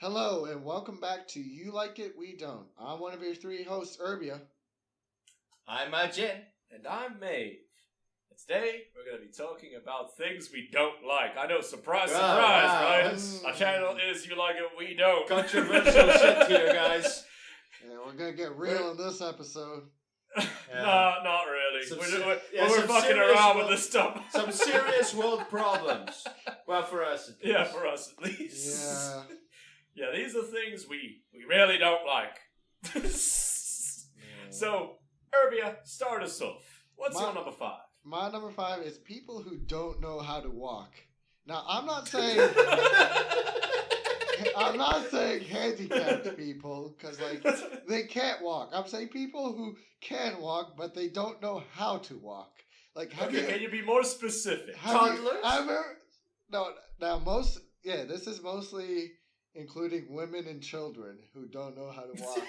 Hello and welcome back to You Like It, We Don't. I'm one of your three hosts, Urbia. I'm Jen. And I'm Maeve. And today, we're going to be talking about things we don't like. I know, surprise, right? That's Our channel is You Like It, We Don't. controversial shit here, guys. Yeah, we're gonna get real in this episode. No, not really. Some We're some fucking serious around world- with this stuff. Some serious world problems. Well, for us. At Yeah, least. for us at least. Yeah. Yeah, these are things we really don't like. So, Urbia, start us off. What's your number 5? My number 5 is people who don't know how to walk. Now, I'm not saying handicapped people because they can't walk. I'm saying people who can walk but they don't know how to walk. Can you be more specific? This is mostly including women and children who don't know how to walk.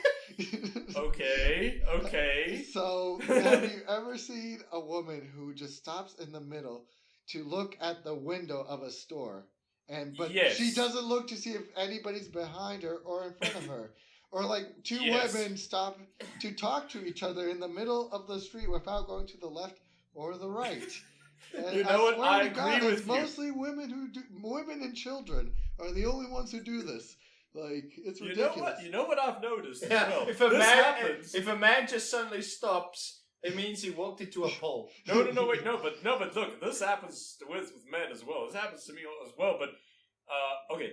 Okay. So, have you ever seen a woman who just stops in the middle to look at the window of a store, but Yes. she doesn't look to see if anybody's behind her or in front of her? Or two Yes. women stop to talk to each other in the middle of the street without going to the left or the right. And You know what? swear I to God, agree it's with you. mostly women and children are the only ones who do this. It's ridiculous. You know what I've noticed as Yeah, well? if This a man just suddenly stops, it means he walked into a pole. No, but look, this happens with men as well. This happens to me as well, but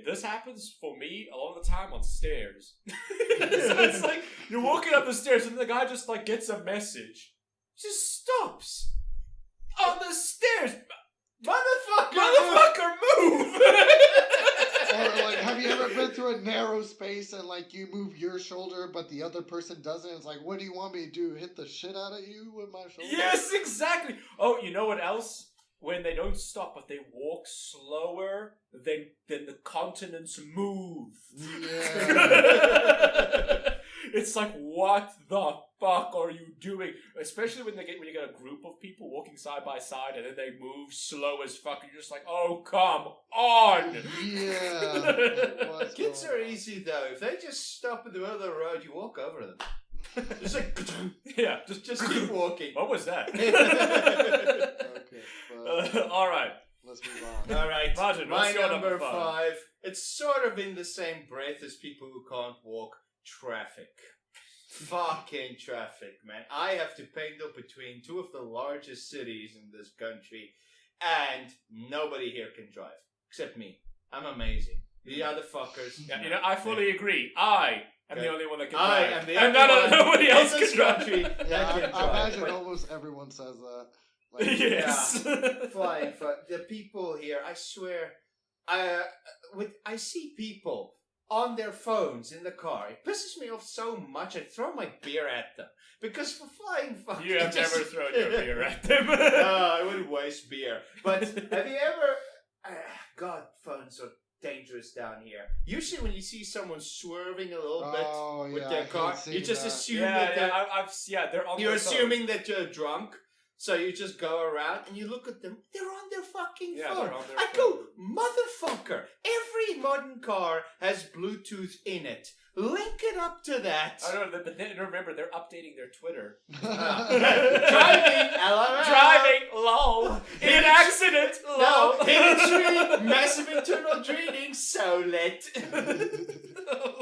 this happens for me a lot of the time on stairs. So it's like you're walking up the stairs and the guy just gets a message, just stops on the stairs. Motherfucker, move! Or have you ever been through a narrow space and you move your shoulder but the other person doesn't? It's what do you want me to do? Hit the shit out of you with my shoulder? Yes, exactly. Oh, you know what else? When they don't stop, but they walk slower than the continents move. Yeah. It's what the fuck are you doing? Especially when you get a group of people walking side by side and then they move slow as fuck. And you're just oh, come on! Yeah. Kids are easy though. If they just stop in the middle of the road, you walk over them. Just Yeah. just keep walking. What was that? Okay, All right. let's move on. All right, Martin, my what's your number number 5? It's sort of in the same breath as people who can't walk. Traffic. Fucking traffic, man. I have to pendle between two of the largest cities in this country, and nobody here can drive. Except me. I'm amazing. The other fuckers. Yeah, I fully agree. I am the only one that can I drive. am the and only one nobody in else this can drive. country that Yeah, can I drive. imagine But almost everyone says that. Yes. flying the people here, I swear, I see people on their phones in the car. It pisses me off so much. I throw my beer at them because for flying fuck. You have never thrown your beer at them. No, I wouldn't waste beer. But have you ever? God, phones are dangerous down here. Usually, when you see someone swerving a little bit with their car, you just assume that they're on you're their phone. assuming that you're drunk. So you just go around and you look at them. They're on their fucking phone. They're on their I phone. go, motherfucker! Every modern car has Bluetooth in it. Link it up to that. I don't know, but then remember they're updating their Twitter. Driving, LOL. Driving, lol. In accident, lol. No, hidden stream, massive internal draining, so lit.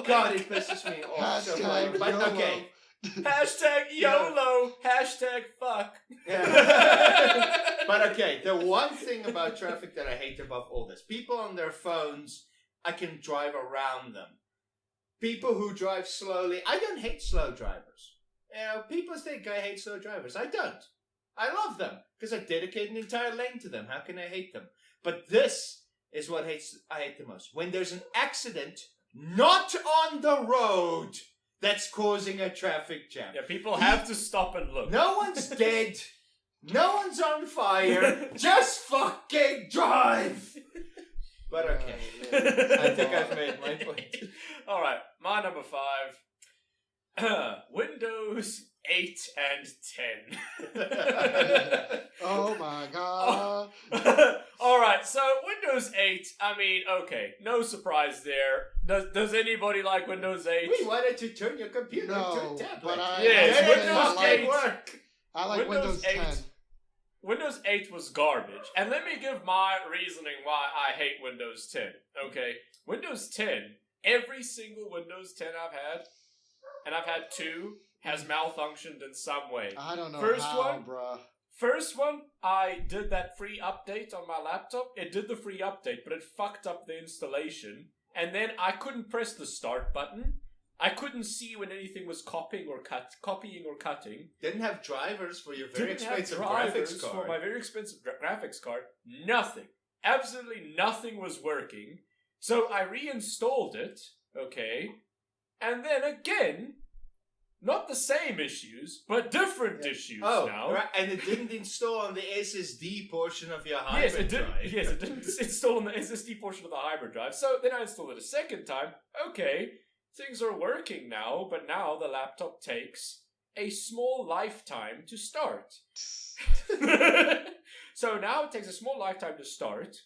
God, it pisses me off so much. But YOLO. okay. Hashtag YOLO. Hashtag fuck. Yeah. But okay, the one thing about traffic that I hate above all this, people on their phones, I can drive around them. People who drive slowly, I don't hate slow drivers. People think I hate slow drivers. I don't. I love them because I dedicate an entire lane to them. How can I hate them? But this is what I hate the most. When there's an accident not on the road that's causing a traffic jam. Yeah, people have to stop and look. No one's dead. No one's on fire. Just fucking drive. But okay. I think I've made my point. All right, my number 5. Windows 8 and 10. Oh my god. Alright, so Windows 8, I mean, okay, no surprise there. Does anybody like Windows 8? We wanted to turn your computer No, into a tablet. but I- Yes, Did it Windows fucking 8. work? I like Windows 10. Windows 8 was garbage. And let me give my reasoning why I hate Windows 10. Okay, Windows 10, every single Windows 10 I've had, and I've had 2, has malfunctioned in some way. I don't know First how, one? bruh. First one, I did that free update on my laptop. It did the free update, but it fucked up the installation. And then I couldn't press the start button. I couldn't see when anything was copying or cutting. Didn't have drivers for your very Didn't have expensive drivers graphics for card. my very expensive graphics card. Nothing. Absolutely nothing was working. So I reinstalled it, okay? And then again, not the same issues, but different issues now. Right, and it didn't install on the SSD portion of your hybrid Yes, it didn't. drive. Yes, it didn't install on the SSD portion of the hybrid drive. So then I installed it a second time. Okay, things are working now, but now the laptop takes a small lifetime to start. So now it takes a small lifetime to start.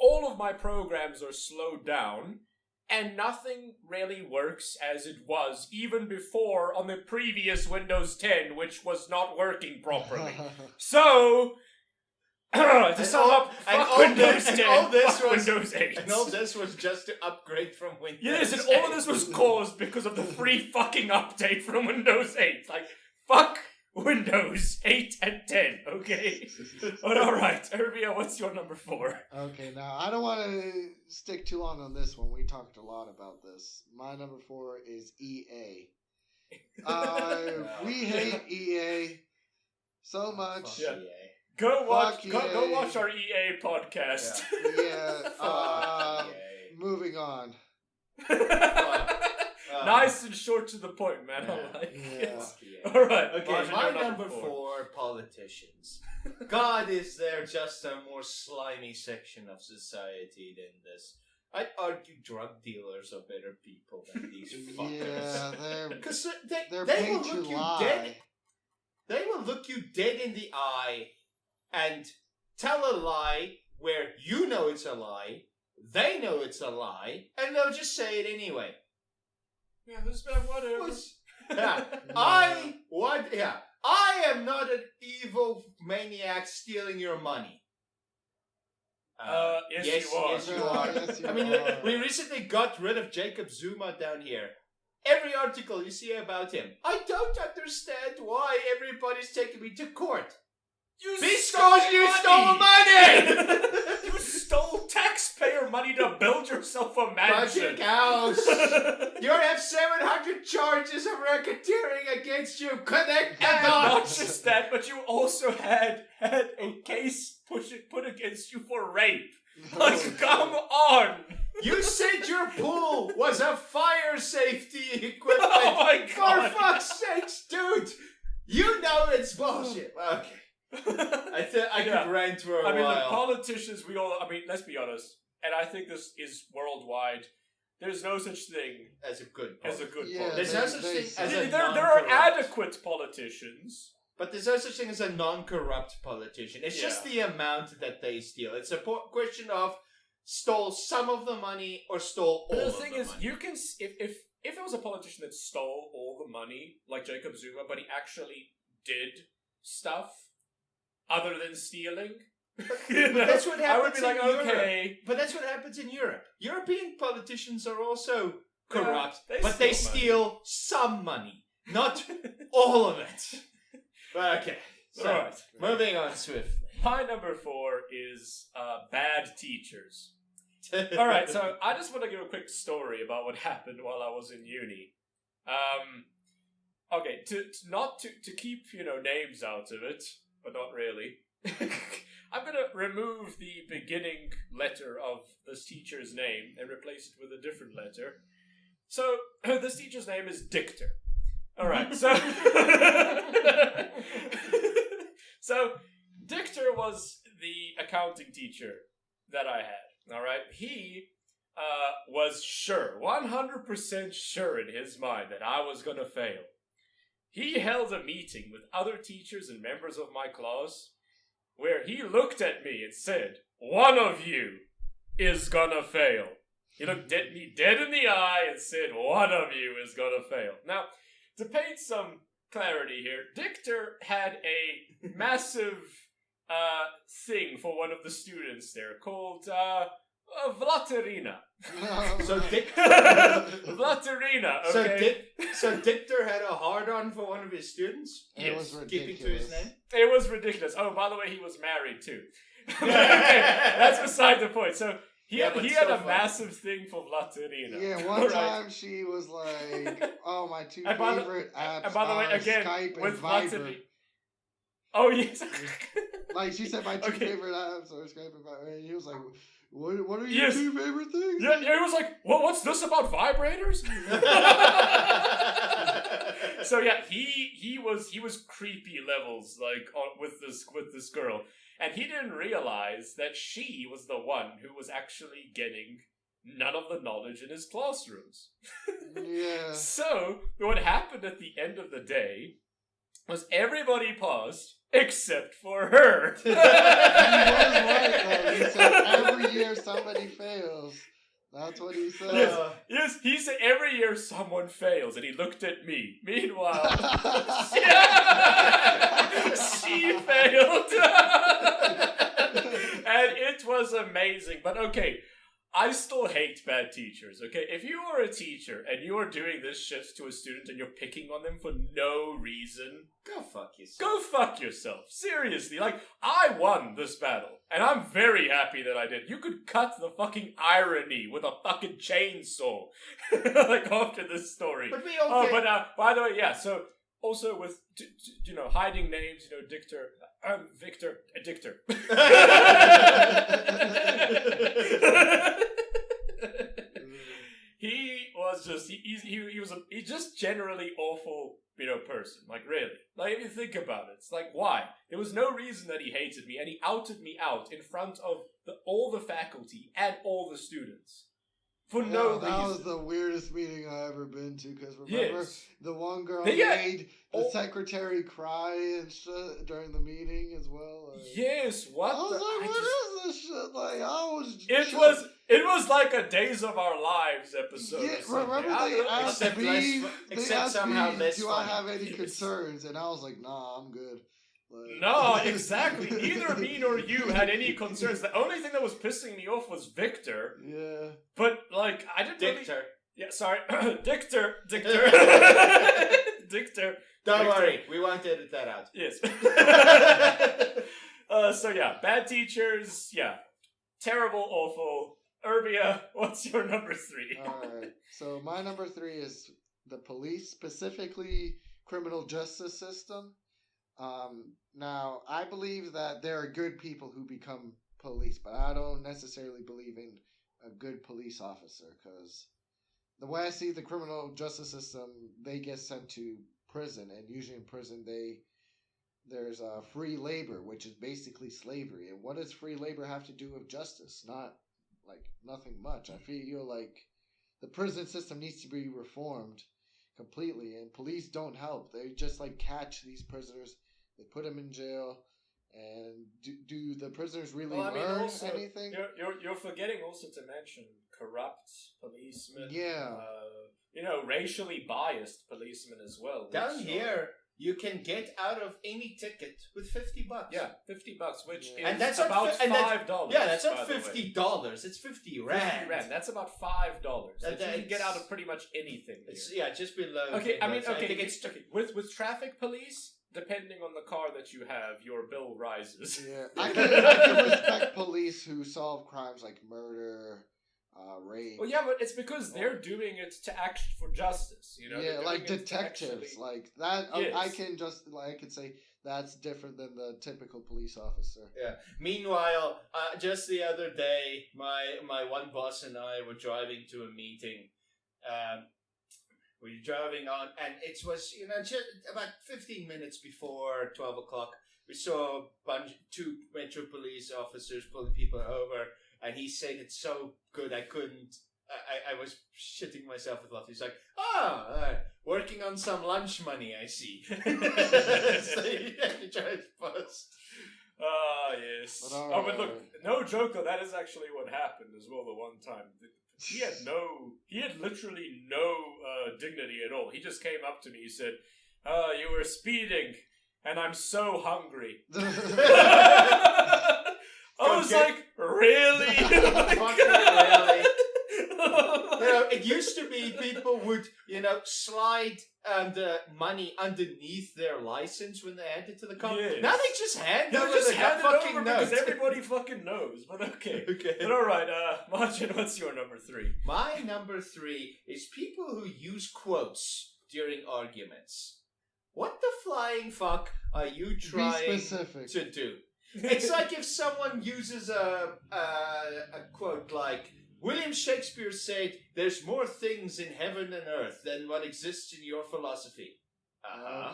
All of my programs are slowed down, and nothing really works as it was even before on the previous Windows 10, which was not working properly. So, to sum up, fuck Windows 10, fuck Windows 8. And all this was just to upgrade from Windows. Yes, and all of this was caused because of the free fucking update from Windows 8. Like, fuck Windows 8 and 10, okay? But alright, Herbia, what's your number 4? Okay, now I don't want to stick too long on this one. We talked a lot about this. My number 4 is EA. We hate EA so much. Yeah. Yeah. Go watch EA. our EA podcast. Yeah. Moving on. Nice and short to the point, man. Yeah. I like Yeah. it. Yeah. Alright, Okay, Martin, my your number 4, politicians. God, is there just a more slimy section of society than this? I'd argue drug dealers are better people than these fuckers. Yeah, they're Because they're they paid will to look you lie. dead. They will look you dead in the eye and tell a lie where you know it's a lie, they know it's a lie, and they'll just say it anyway. Yeah, this man, whatever. Yeah. I am not an evil maniac stealing your money. Yes, you are. Yes, you are. Yes, you I mean, are. we recently got rid of Jacob Zuma down here. Every article you see about him, I don't understand why everybody's taking me to court. Because you stole money! You stole taxpayer money to build yourself a mansion. Magic house! You have 700 charges of racketeering against you. Connect the And not dots! just that, but you also had a case put against you for rape. Like, come on! You said your pool was a fire safety equipment. Oh my god! For fuck's sakes, dude! You know it's bullshit. Okay. I Yeah. could rant for a I mean, the while. politicians, let's be honest, and I think this is worldwide, there's no such thing As a good as a good Yeah, There's politician. no such thing as a There are non-corrupt. adequate politicians. But there's no such thing as a non-corrupt politician. It's just the amount that they steal. It's a question of stole some of the money or stole all But the of thing the is, money. you can if there was a politician that stole all the money, like Jacob Zuma, but he actually did stuff other than stealing. You know, that's what I would happens be like, in Europe. okay, But that's what happens in Europe. European politicians are also Yeah, corrupt, they but they steal money. steal some money, not all of it. But okay, so Alright. moving on swiftly. My number 4 is bad teachers. All right, so I just want to give a quick story about what happened while I was in uni. Okay, to keep names out of it, but not really. I'm gonna remove the beginning letter of this teacher's name and replace it with a different letter. So this teacher's name is Dictor. All right, so so Dictor was the accounting teacher that I had. All right, he was sure, 100% sure in his mind that I was gonna fail. he held a meeting with other teachers and members of my class where he looked at me and said, "One of you is gonna fail." He looked at me dead in the eye and said, "One of you is gonna fail." Now, to paint some clarity here, Dictor had a massive thing for one of the students there called Vlaterina. So Vlaterina, okay? So Dictor had a hard-on for one of his students? It was Keeping to his ridiculous. name? It was ridiculous. Oh, by the way, he was married too. Okay, that's beside the point. So he Yeah, had, but he so had a funny. massive thing for Vlaterina. Yeah, one Right. time she was like, "Oh, my two And by the- favorite apps And by the way, are again, Skype and with Viber." Vlaterina. Oh, yes. Like she said, my two Okay. favorite apps are Skype and Viber, and he was like, "What are your Yes. two favorite things?" Yeah, he was like, "Well, what's this about vibrators?" So yeah, he was creepy levels like with this girl, and he didn't realize that she was the one who was actually getting none of the knowledge in his classrooms. Yeah. So what happened at the end of the day was everybody paused except for her. He was right though. He said every year somebody fails. That's what he said. Yes. Yes, he said every year someone fails, and he looked at me. Meanwhile, she failed. And it was amazing. But okay, I still hate bad teachers, okay? If you are a teacher and you are doing this shit to a student and you're picking on them for no reason, Go fuck yourself. go fuck yourself. Seriously, like, I won this battle, and I'm very happy that I did. You could cut the fucking irony with a fucking chainsaw, like, after this story. But we Oh, okay. but by the way, yeah, so, also with, hiding names, Dictor, Victor, Dictor. He was just, he's just generally awful, person. Like, really. Like, if you think about it, it's like, why? There was no reason that he hated me, and he outed me out in front of all the faculty and all the students. For no reason. That was the weirdest meeting I ever been to. Because remember, Yes. the one girl Yeah. made the Oh. secretary cry and shit during the meeting as well. Like, Yes, what I was the... like, I what just- is this shit? Like, I was. It was like a Days of Our Lives episode. Yeah, or something. remember I they don't know. asked Except me, less- they except asked somehow me, less do I funny. have any Yes. concerns? And I was like, nah, I'm good. Like, No, exactly. Neither me nor you had any concerns. The only thing that was pissing me off was Victor. Yeah. But, like, I didn't really... Dictor. Yeah, sorry. Dictor. Dictor. Don't Dictor. worry, we won't edit that out. Yes. So, yeah, bad teachers, yeah. Terrible, awful. Urbia, what's your number 3? Alright. So my number 3 is the police, specifically criminal justice system. Now, I believe that there are good people who become police, but I don't necessarily believe in a good police officer, because the way I see the criminal justice system, they get sent to prison, and usually in prison there's free labor, which is basically slavery. And what does free labor have to do with justice? Nothing much. I feel like the prison system needs to be reformed completely, and police don't help. They just catch these prisoners, they put them in jail, and do the prisoners really learn anything? You're forgetting also to mention corrupt policemen. Yeah. Racially biased policemen as well. Down which here, you can get out of any ticket with $50. Yeah, $50, which Yeah. is And that's not about fi- and that's- $5. Yeah, that's by not the way. $50. It's 50 rand. 50 rand. That's about $5. That you can That's- get out of pretty much anything. It's Here. just below. Okay, I mean, $10. okay, think it's okay. With traffic police, depending on the car that you have, your bill rises. Yeah, I can respect police who solve crimes like murder, rape. Well, yeah, but it's because they're doing it to act for justice. They're Yeah, doing like it to detectives, actually- like that. Yes. I can just I could say that's different than the typical police officer. Yeah. Meanwhile, just the other day, my one boss and I were driving to a meeting. We were driving on, and it was just about 15 minutes before 12 o'clock. We saw two Metro police officers pulling people over, and he said it's so good I couldn't I was shitting myself with laughter. He's like, working on some lunch money, I see. So he tries post. Ah, yes. But look, no joke though, that is actually what happened as well the one time. He had literally no dignity at all. He just came up to me, he said, you were speeding, and I'm so hungry. I was like, really? Really? It used to be people would, slide the money underneath their license when they handed to the car. Yes. Now they just hand over just the hand it fucking over note. because everybody fucking knows. But okay. Okay. But alright, Martin, what's your number 3? My number 3 is people who use quotes during arguments. What the flying fuck are you trying Be specific. to do? It's like if someone uses a quote like, William Shakespeare said, there's more things in heaven and earth than what exists in your philosophy.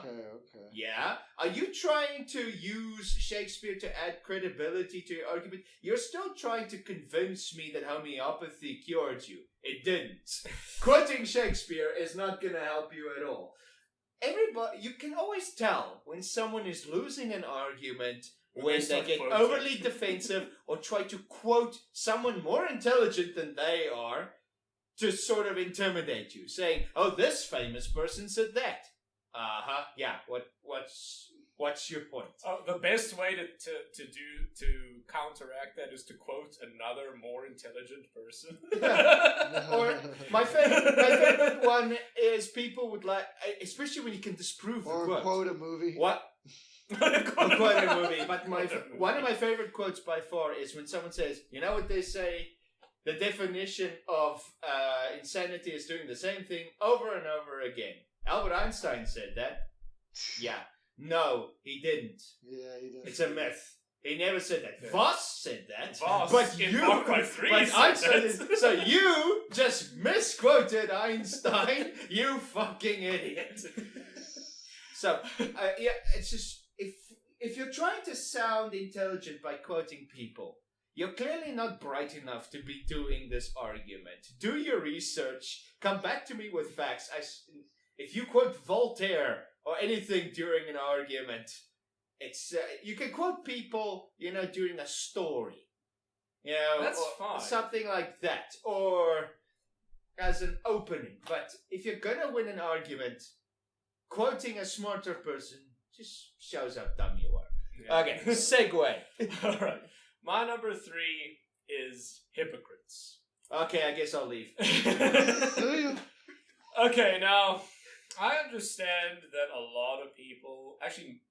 Okay. Yeah? Are you trying to use Shakespeare to add credibility to your argument? You're still trying to convince me that homeopathy cured you. It didn't. Quoting Shakespeare is not going to help you at all. You can always tell when someone is losing an argument when they get overly defensive or try to quote someone more intelligent than they are to sort of intimidate you, saying, "Oh, this famous person said that." Yeah. What's your point? The best way to counteract that is to quote another more intelligent person. Or my favorite one is people would like, especially when you can disprove the quote. Or quote a movie. What? Quote a movie. But one of my favorite quotes by far is when someone says, "You know what they say? The definition of insanity is doing the same thing over and over again." Albert Einstein said that. Yeah. No, he didn't. Yeah, he did. It's a myth. He never said that. Yeah. Voss said that. Voss but in you, Far Cry 3 but said Einstein that. so you just misquoted Einstein. You fucking idiot. So it's just if you're trying to sound intelligent by quoting people, you're clearly not bright enough to be doing this argument. Do your research. Come back to me with facts. If you quote Voltaire or anything during an argument, it's you can quote people, during a story, That's fine. something like that, or as an opening. But if you're gonna win an argument, quoting a smarter person just shows how dumb you are. Yeah. Okay, segue. All right. My number 3 is hypocrites. Okay, I guess I'll leave. Do you? Okay, now I understand that a lot of people actually,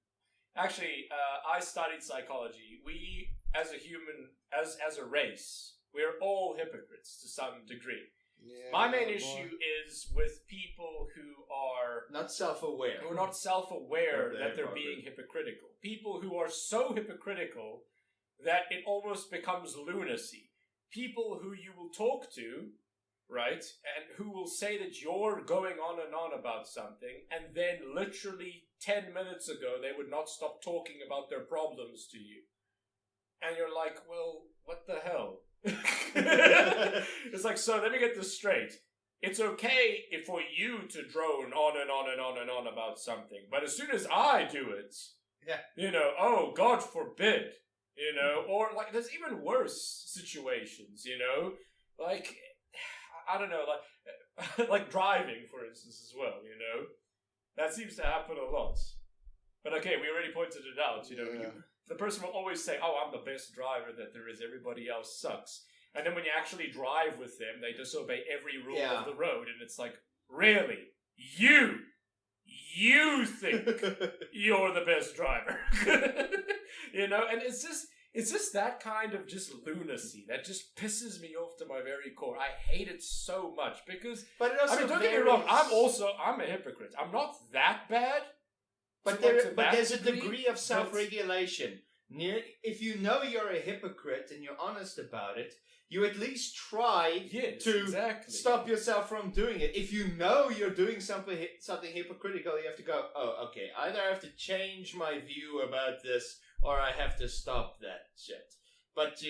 I studied psychology. We, as a human, as a race, we're all hypocrites to some degree. Yeah, My main issue is with people who are Not self-aware. not self-aware Of that their they're being hypocritical. People who are so hypocritical that it almost becomes lunacy. People who you will talk to, right, and who will say that you're going on and on about something, and then literally 10 minutes ago they would not stop talking about their problems to you. And you're like, well, what the hell? It's like, so let me get this straight. It's okay for you to drone on and on and on and on about something, but as soon as I do it, oh, God forbid, or like, there's even worse situations, like, I don't know, like driving, for instance, as well, that seems to happen a lot. But okay, we already pointed it out, the person will always say, "Oh, I'm the best driver that there is, everybody else sucks." And then when you actually drive with them, they disobey every rule of the road, and it's like, really? You think you're the best driver? And it's just that kind of just lunacy that just pisses me off to my very core. I hate it so much because, But it also don't get me wrong, I'm a hypocrite. I'm not that bad. But there's a degree of self-regulation. If you know you're a hypocrite and you're honest about it, you at least try to stop yourself from doing it. If you know you're doing something hypocritical, you have to go, oh, okay, either I have to change my view about this or I have to stop that shit. But,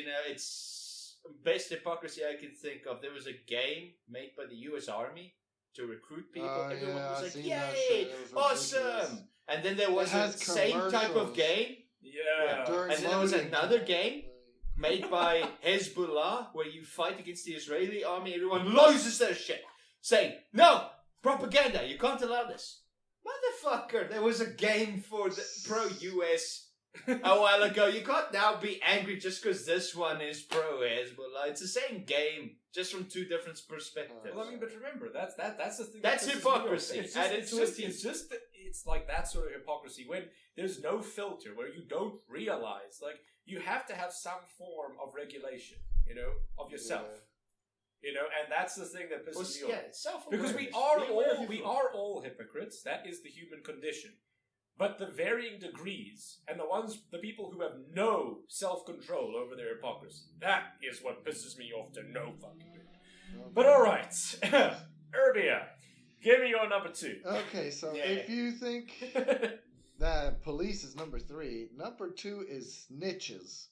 best hypocrisy I can think of. There was a game made by the U.S. Army to recruit people. Oh, Everyone yeah, was I've like, seen that "Yay, shit. It was ridiculous. awesome!" And then there was It the has same type of commercials. game Yeah. During And then there was loading another time, game like- made by Hezbollah where you fight against the Israeli army. Everyone loses their shit, saying, "No, propaganda! You can't allow this." Motherfucker! There was a game for the pro-US a while ago. You can't now be angry just because this one is pro-Hezbollah. It's the same game, just from two different perspectives. Well, I mean, but remember, that's the thing. That's that pisses me off. hypocrisy It's at just, it's like that sort of hypocrisy when there's no filter, where you don't realize, like, you have to have some form of regulation, of yourself. And that's the thing that pisses me off. Because we are all hypocrites. That is the human condition. But the varying degrees, and the people who have no self-control over their hypocrisy, that is what pisses me off to no fucking end. But alright, Urbia, give me your number 2. Okay, so Yeah. if you think that police is number 3, number 2 is snitches.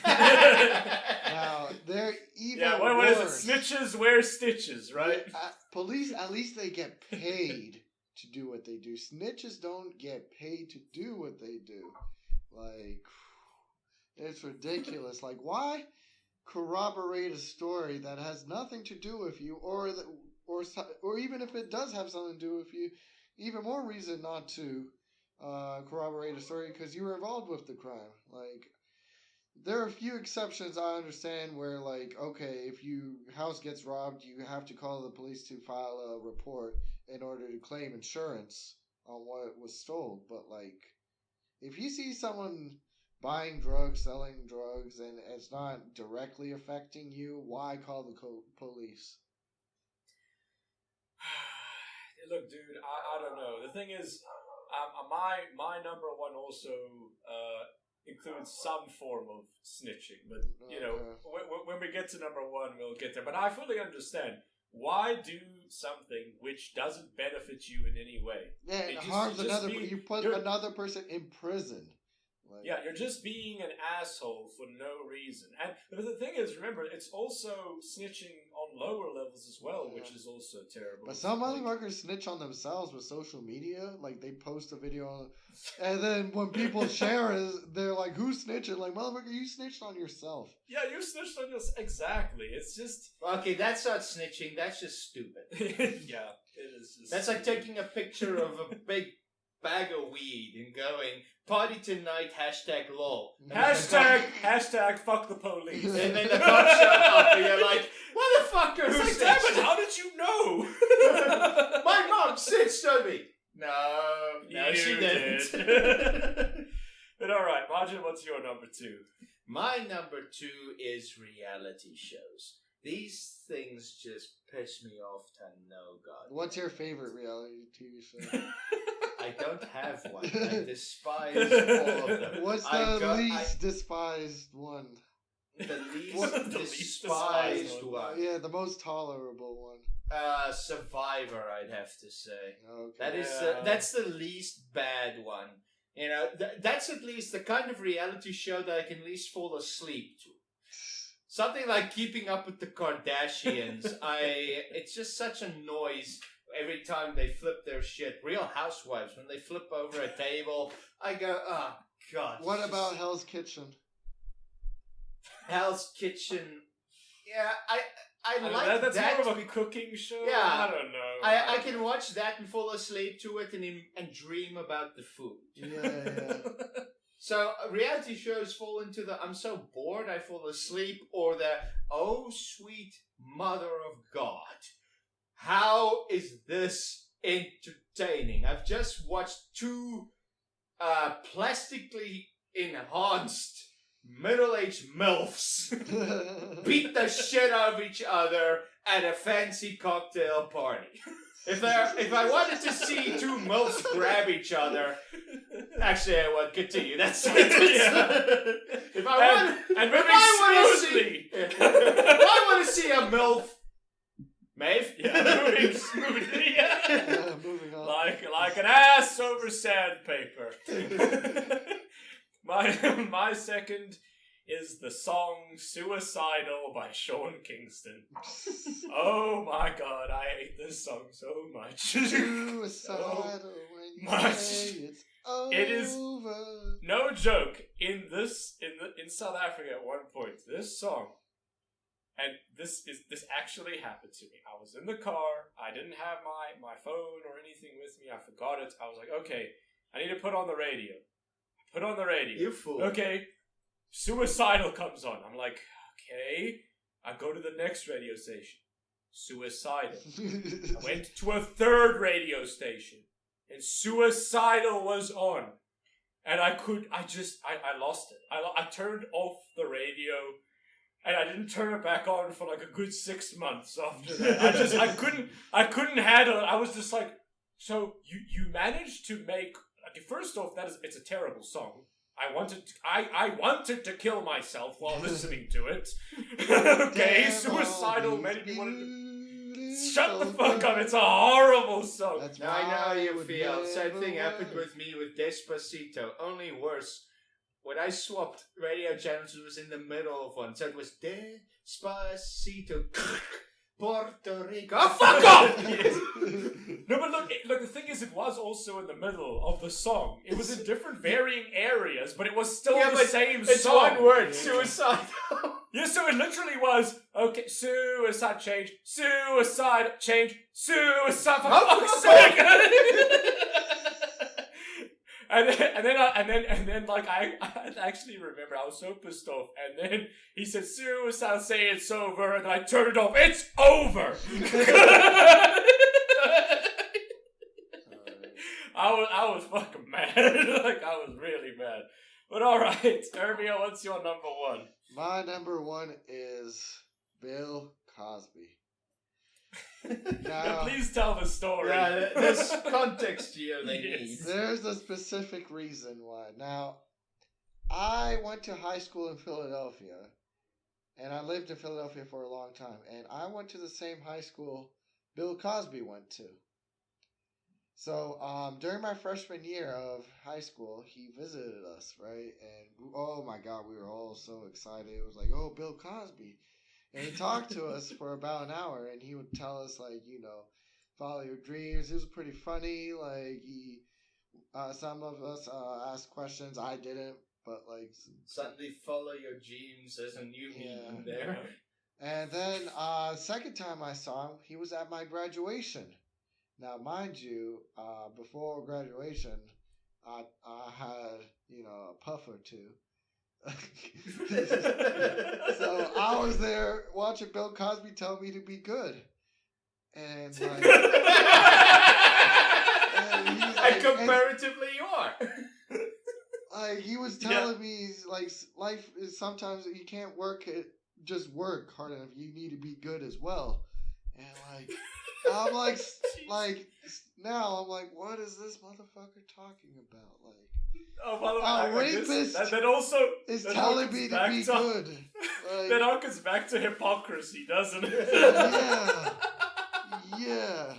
Now, they're even Yeah, what worse. is it? Snitches wear stitches, right? Police, at least they get paid to do what they do. Snitches don't get paid to do what they do. Like, it's ridiculous. Like, why corroborate a story that has nothing to do with you, or even if it does have something to do with you, even more reason not to corroborate a story because you were involved with the crime. Like, there are a few exceptions I understand where, like, okay, if your house gets robbed, you have to call the police to file a report in order to claim insurance on what was stole. But, like, if you see someone buying drugs, selling drugs, and it's not directly affecting you, why call the police? Look, dude, I don't know. The thing is, my number 1 also includes some form of snitching, but when we get to number 1, we'll get there. But I fully understand. Why do something which doesn't benefit you in any way? Yeah, it harms another. You put another person in prison. Like, yeah, you're just being an asshole for no reason. And but the thing is, remember, it's also snitching on lower levels as well, which is also terrible. But some motherfuckers snitch on themselves with social media. Like, they post a video, and then when people share it, they're like, "Who's snitching?" Like, motherfucker, you snitched on yourself. Yeah, you snitched on yourself. Exactly. It's just... Okay, that's not snitching. That's just stupid. Yeah, it is just... That's like taking a picture of a big bag of weed and going, "Party tonight, #lol." Hashtag fuck the police. And then the cops show up and you're like, "Motherfucker, It's who like, damn it, snitched?" how did you know? My mom snitched on me. No, You she didn't. did. But alright, Margin, what's your number 2? My number 2 is reality shows. These things just piss me off to no god. What's your favorite reality TV show? I don't have one. I despise all of them. What's the least despised one? The least The least despised despised one. Yeah, the most tolerable one. Survivor, I'd have to say. Okay. That is that's the least bad one. That's at least the kind of reality show that I can at least fall asleep to. Something like Keeping Up with the Kardashians. It's just such a noise every time they flip their shit. Real Housewives, when they flip over a table, I go, "Oh God." What about Hell's Kitchen? Hell's Kitchen? Yeah, I I like that's that. more of a cooking show. Yeah. I don't know. I can watch that and fall asleep to it and dream about the food. Yeah. So reality shows fall into the "I'm so bored I fall asleep" or the "Oh sweet mother of God, how is this entertaining?" I've just watched 2 plastically enhanced middle-aged MILFs beat the shit out of each other at a fancy cocktail party. If I wanted to see 2 MILFs grab each other, actually I won't continue that sentence. If I want to see a MILF, Maeve? Yeah, Moving on. like an ass over sandpaper. My second is the song Suicidal by Sean Kingston. Oh my god, I hate this song so much. Suicidal when you much. say it's over. It is no joke. In South Africa at one point, this song, and this actually happened to me. I was in the car. I didn't have my phone or anything with me. I forgot it. I was like, okay, I need to put on the radio. I put on the radio. You fool. Okay, Suicidal comes on. I'm like, okay. I go to the next radio station. Suicidal. I went to a third radio station, and Suicidal was on. And I lost it. I turned off the radio, and I didn't turn it back on for like a good 6 months after that. I couldn't handle it. I was just like, so you managed to make, okay, first off, it's a terrible song. I wanted to kill myself while listening to it. Okay, Suicidal made me want to. Shut the fuck up! It's a horrible song. Now I know how you feel. Same thing happened with me with Despacito. Only worse. When I swapped radio channels, it was in the middle of one. So it was Despacito. Puerto Rico. Oh, fuck off! No, but look, the thing is, it was also in the middle of the song. It was in different varying areas, but it was still the same it's song. It's one word, suicide. Yeah, so it literally was, okay, suicide change, suicide change, suicide, for fuck's sake! And then, like, I actually remember, I was so pissed off, and then he said, suicide, say it's over, and I turned it off, it's over! I was fucking mad, like, I was really mad. But alright, Herbio, what's your number one? My number one is Bill Cosby. Now, please tell the story. Yeah, there's context here they need. There's a specific reason why. Now, I went to high school in Philadelphia, and I lived in Philadelphia for a long time, and I went to the same high school Bill Cosby went to. So, during my freshman year of high school, he visited us, right? And, oh my God, we were all so excited. It was like, oh, Bill Cosby. And he talked to us for about an hour, and he would tell us, like, you know, follow your dreams. It was pretty funny. Like, some of us asked questions. I didn't, but, like... Suddenly follow your dreams. There's a new meaning there. And then, second time I saw him, he was at my graduation. Now, mind you, before graduation, I had, you know, a puff or two. So I was there watching Bill Cosby tell me to be good. And, like... and comparatively you are. Like, he was telling me, like, life is sometimes you can't just work hard enough. You need to be good as well. And, like... I'm like, now I'm like, what is this motherfucker talking about? Like, oh, by the way, rapist that also is telling me to be good. Like, that harkens back to hypocrisy, doesn't it? Yeah.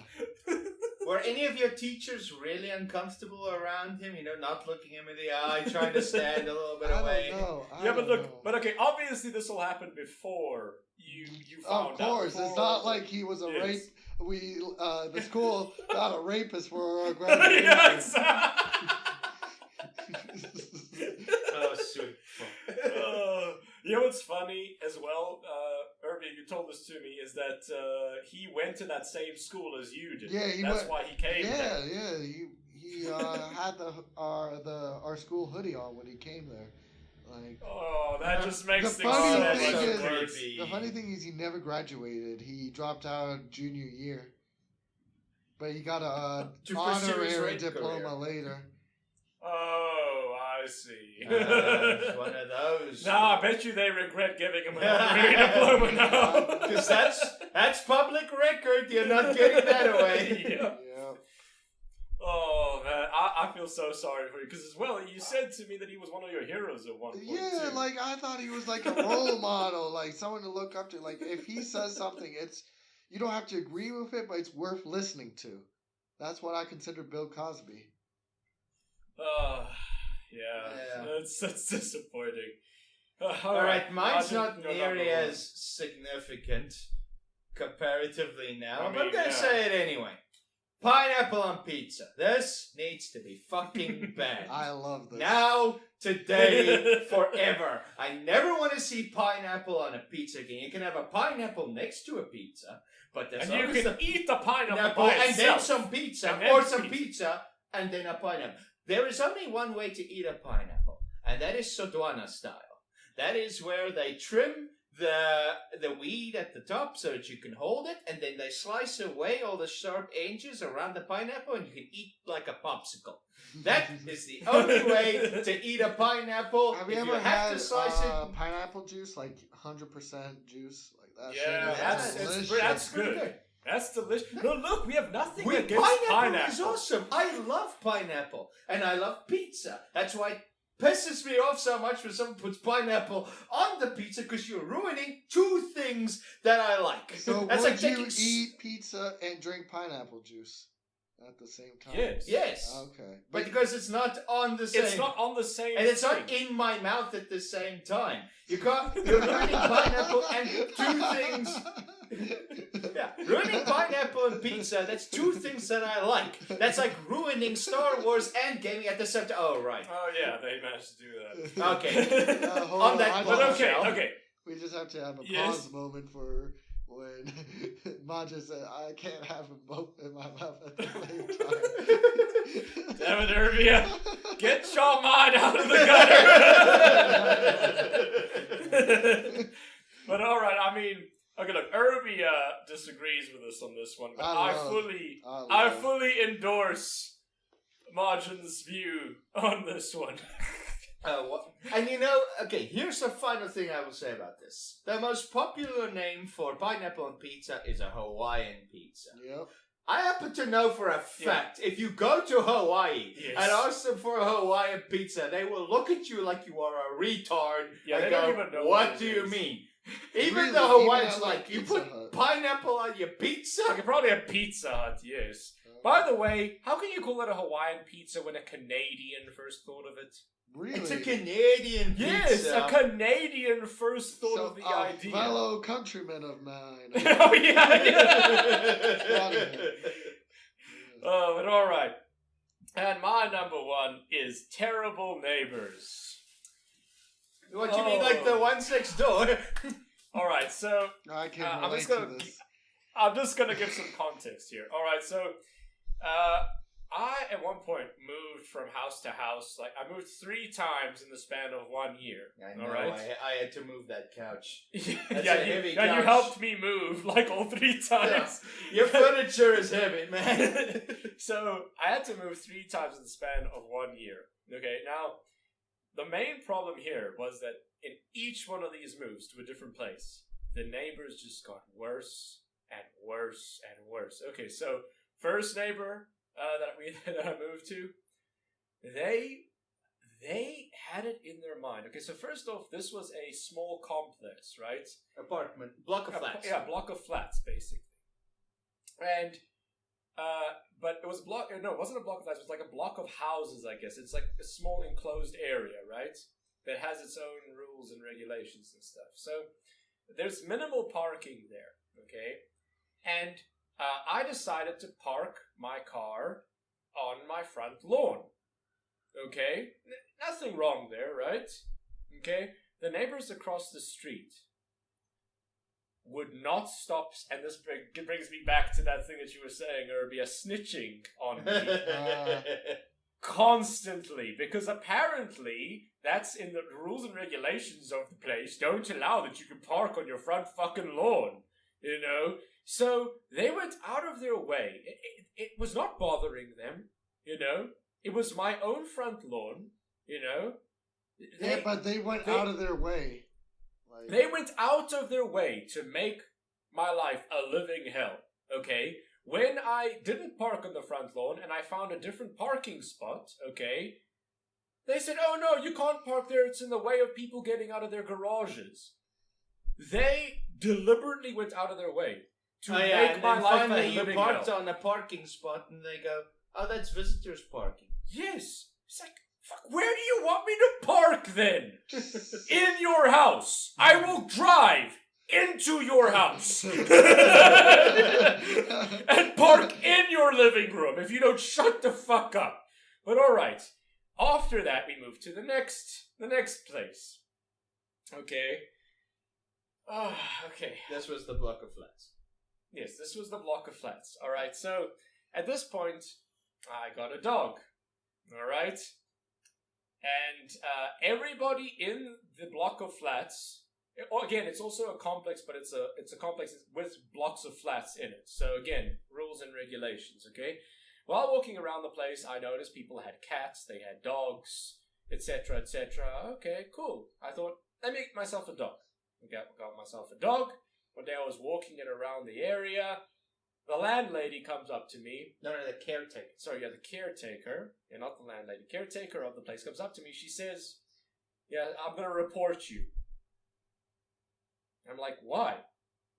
Were any of your teachers really uncomfortable around him? You know, not looking him in the eye, trying to stand a little bit away. I don't know. But okay, obviously this all happened before you found out. Of course, it's not like he was a rape. The school got a rapist for our graduation. Yes. Oh, sweet. You know what's funny as well, Herbie, you told this to me, is that he went to that same school as you did. Yeah, that's why he came. Yeah. He had our school hoodie on when he came there. Like, oh, that just makes things so much creepy. The funny thing is, he never graduated. He dropped out junior year, but he got a honorary diploma later. Oh, I see. One of those. No, I bet you they regret giving him an honorary diploma now. Because that's public record. You're not getting that away. Yeah. Oh man, I feel so sorry for you because as well you said to me that he was one of your heroes at one point. Yeah, too. like I thought he was like a role model, like someone to look up to. Like if he says something, you don't have to agree with it, but it's worth listening to. That's what I consider Bill Cosby. Yeah. That's disappointing. All right, mine's Margin, not you're nearly number one. as significant comparatively now, I but I'm mean, gonna yeah. say it anyway. Pineapple on pizza. This needs to be fucking banned. I love this. Now, today, forever. I never want to see pineapple on a pizza again. You can have a pineapple next to a pizza, but there's And you always can the eat the pineapple pineapple by and then itself. some pizza, And then or some pizza. pizza and then a pineapple. There is only one way to eat a pineapple, and that is Sodwana style. That is where they trim the weed at the top so that you can hold it, and then they slice away all the sharp edges around the pineapple, and you can eat like a popsicle. That is the only way to eat a pineapple. Have you If ever you have had to slice it. pineapple juice, like 100% juice, like that? Yeah, shit is that's- delicious. that's pretty good. That's delicious. No, look, we have nothing With against pineapple is awesome. I love pineapple, and I love pizza. That's why it pisses me off so much when someone puts pineapple on the pizza, because you're ruining two things that I like. So That's would like you taking eat pizza and drink pineapple juice at the same time? Yes. Yes, Okay. but because it's not on the same. It's not on the same And it's not thing. in my mouth at the same time. You're ruining pineapple and two things. Yeah, ruining pineapple and pizza, that's two things that I like. That's like ruining Star Wars and gaming at the same time. Oh, right. Oh yeah, they managed to do that. Okay. Hold On that I But just- okay, bombshell. okay. We just have to have a Yes. pause moment for when Maja said, I can't have them both in my mouth at the same time. Damn it, Irvia. Get your mind out of the gutter. But all right, I mean, okay, look, Irby disagrees with us on this one, but I love- fully endorse Margin's view on this one. And okay, here's the final thing I will say about this. The most popular name for pineapple on pizza is a Hawaiian pizza. Yep. I happen to know for a fact, if you go to Hawaii Yes. and ask them for a Hawaiian pizza, they will look at you like you are a retard Yeah, and they go, don't even know what what do it you is." mean? Even Really? the Even Hawaiians at, like, you Pizza put Hut. pineapple on your pizza? I could probably have Pizza Hut, yes. By the way, how can you call it a Hawaiian pizza when a Canadian first thought of it? Really? It's a Canadian pizza. Yes, a Canadian first thought So, of the a idea. fellow countryman of mine. Oh yeah. Oh, but all right. And my number one is Terrible Neighbors. What do you mean, like the ones next door? All right, so I can I'm relate just gonna to this. I'm just gonna give some context here. All right, so I at one point moved from house to house. Like I moved 3 times in the span of 1 year. I know, All right. I had to move that couch. yeah, That's you, a heavy yeah, you couch. helped me move like all 3 times. Your furniture is heavy, man. So I had to move 3 times in the span of 1 year. Okay, now the main problem here was that in each one of these moves to a different place, the neighbors just got worse and worse and worse. Okay, so first neighbor that I moved to, they had it in their mind. Okay, so first off, this was a small complex, right? Apartment, block of flats. Yeah, block of flats, basically. And but it was it wasn't a block of flats, it was like a block of houses, I guess. It's like a small enclosed area, right? That has its own rules and regulations and stuff. So there's minimal parking there, okay? And I decided to park my car on my front lawn. Okay? Nothing wrong there, right? Okay? The neighbors across the street would not stop, and this brings me back to that thing that you were saying, Irby, snitching on me constantly, because apparently that's in the rules and regulations of the place don't allow that you can park on your front fucking lawn, you know? So they went out of their way. It was not bothering them, you know? It was my own front lawn, you know? Yeah, but they went out of their way. Like, They went out of their way to make my life a living hell, okay? When I didn't park on the front lawn and I found a different parking spot, okay, they said, oh no, you can't park there, it's in the way of people getting out of their garages. They deliberately went out of their way to make and my then life a finally you living parked hell. on a parking spot and they go, oh, that's visitors parking. Yes. It's like, Fuck, where do you want me to park then? In your house. I will drive into your house. And park in your living room if you don't shut the fuck up. But alright. After that, we move to the next place. Okay. Okay. This was the block of flats. Yes, this was the block of flats. Alright, so at this point, I got a dog. Alright? And everybody in the block of flats, again, it's also a complex, but it's a complex with blocks of flats in it. So again, rules and regulations, okay? While walking around the place, I noticed people had cats, they had dogs, etc., etc. Okay, cool. I thought, let me get myself a dog. Got myself a dog. One day I was walking it around the area. The landlady comes up to me. No, the caretaker. Sorry, yeah, the caretaker. Yeah, not the landlady. Caretaker of the place comes up to me. She says, yeah, I'm going to report you. I'm like, why?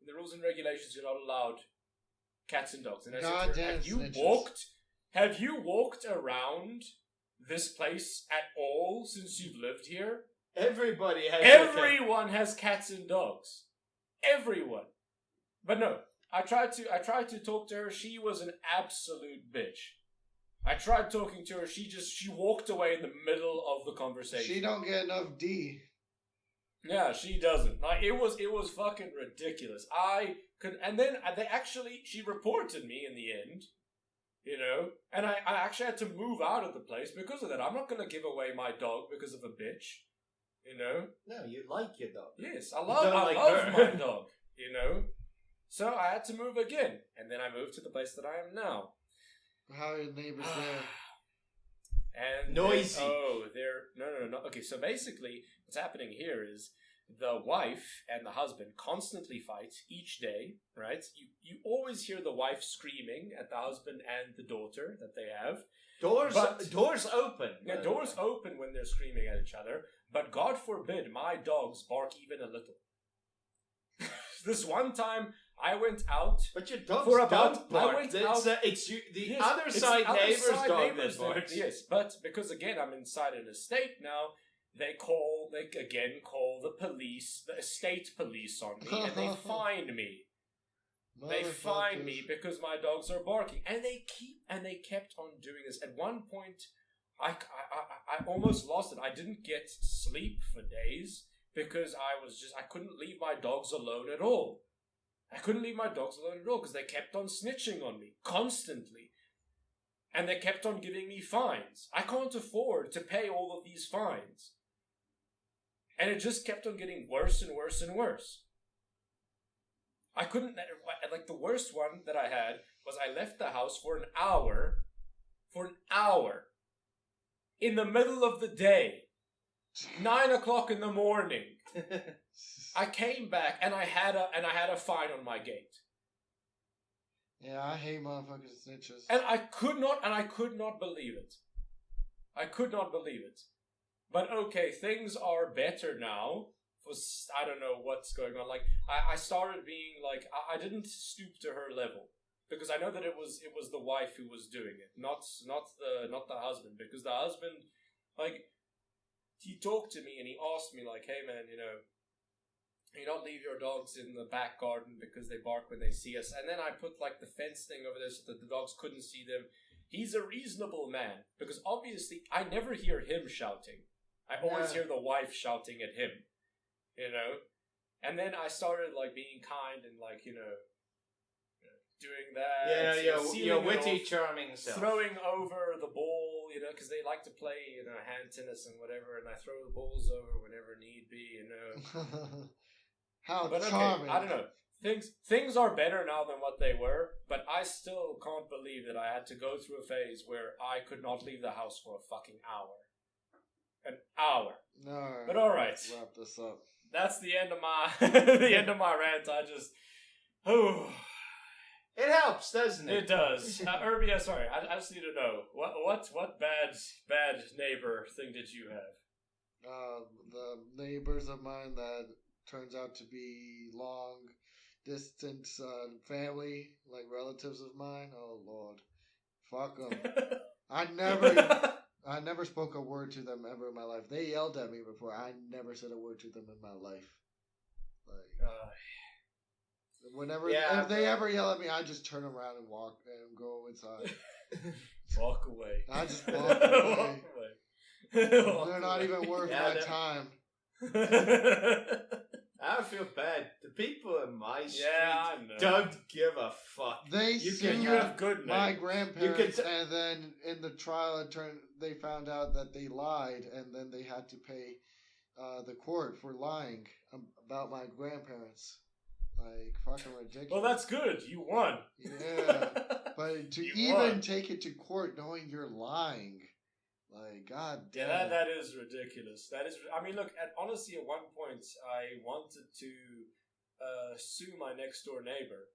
In the rules and regulations, you're not allowed cats and dogs. And I said to her, have you walked around this place at all since you've lived here? Everybody has Everyone has cats and dogs. Everyone. But no, I tried to talk to her. She was an absolute bitch. I tried talking to her. She walked away in the middle of the conversation. She don't get enough D. Yeah, she doesn't. Like it was fucking ridiculous. She reported me in the end. You know, and I actually had to move out of the place because of that. I'm not going to give away my dog because of a bitch. You know? No, you like your dog. Yes, I love my dog. You know? So I had to move again. And then I moved to the place that I am now. How are your neighbors there? And noisy. No. Okay, so basically what's happening here is the wife and the husband constantly fight each day, right? You always hear the wife screaming at the husband and the daughter that they have. Doors open. Yeah, doors open when they're screaming at each other. But God forbid my dogs bark even a little. This one time I went out. But your dogs for don't bark. It's the other side neighbor's dog that barks. Yes, but because again I'm inside an estate now, they again call the police, the estate police on me, and they fine me. They fine me because my dogs are barking, and they kept on doing this. At one point, I almost lost it. I didn't get sleep for days because I couldn't leave my dogs alone at all. I couldn't leave my dogs alone at all because they kept on snitching on me constantly, and they kept on giving me fines. I can't afford to pay all of these fines, and it just kept on getting worse and worse and worse. I couldn't, like the worst one that I had was I left the house for an hour, in the middle of the day, 9 o'clock in the morning. I came back and I had a fine on my gate. Yeah, I hate motherfucking snitches. And I could not believe it. I could not believe it. But okay, things are better now. I don't know what's going on. Like I started being like I didn't stoop to her level because I know that it was the wife who was doing it, not the husband. Because the husband, like, he talked to me and he asked me like, "Hey man, you don't leave your dogs in the back garden because they bark when they see us." And then I put like the fence thing over there so that the dogs couldn't see them. He's a reasonable man because obviously I never hear him shouting. I always hear the wife shouting at him. You know, and then I started like being kind and like doing that. Yeah, your witty, charming self. Throwing over the ball, because they like to play, hand tennis and whatever, and I throw the balls over whenever need be, How but charming! Okay, I don't know. Things are better now than what they were, but I still can't believe that I had to go through a phase where I could not leave the house for a fucking hour. An hour. No. But all right. Wrap this up. That's the end of my my rant. It helps, doesn't it? It does. Urbia, sorry, I just need to know what bad neighbor thing did you have? The neighbors of mine that turns out to be long distance family, like relatives of mine. Oh Lord, fuck them. I never spoke a word to them ever in my life. They yelled at me before. I never said a word to them in my life. Like, whenever if they ever yell at me, I just turn around and walk and go inside. Walk away. I just walk away. They're not even worth my time. I feel bad. The people in my street I know. don't give a fuck. They sued You have good my name. grandparents, and then in the trial, they found out that they lied, and then they had to pay the court for lying about my grandparents. Like, fucking ridiculous. Well, that's good. You won. Yeah. But to You even won. take it to court knowing you're lying, like, god damn. Yeah, that is ridiculous. That is. I mean, look. Honestly, at one point, I wanted to sue my next door neighbor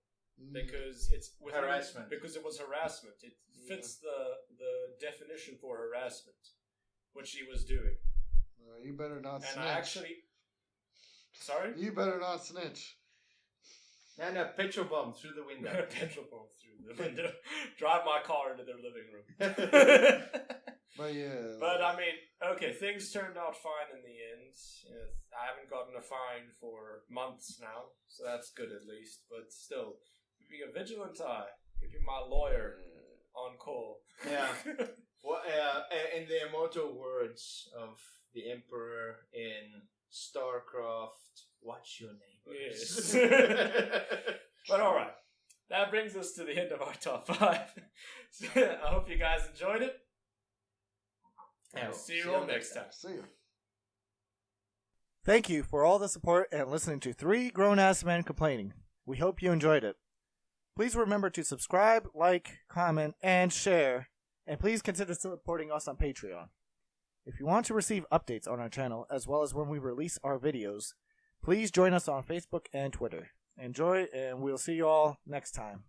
because it's harassment. Because it was harassment. It fits the definition for harassment, what she was doing. You better not snitch. And I actually. Sorry. You better not snitch. And a petrol bomb through the window. Petrol bomb through the window. Drive my car into their living room. But yeah. But I mean, okay, things turned out fine in the end. Yes, I haven't gotten a fine for months now, so that's good at least. But still, keeping a vigilant eye, keeping my lawyer on call. Yeah. Well, in the immortal words of the Emperor in StarCraft, watch your neighbors. Yes. But alright, that brings us to the end of our top 5. So, I hope you guys enjoyed it. And see you all next time. See ya. Thank you for all the support and listening to 3 grown-ass men complaining. We hope you enjoyed it. Please remember to subscribe, like, comment, and share. And please consider supporting us on Patreon. If you want to receive updates on our channel, as well as when we release our videos, please join us on Facebook and Twitter. Enjoy, and we'll see you all next time.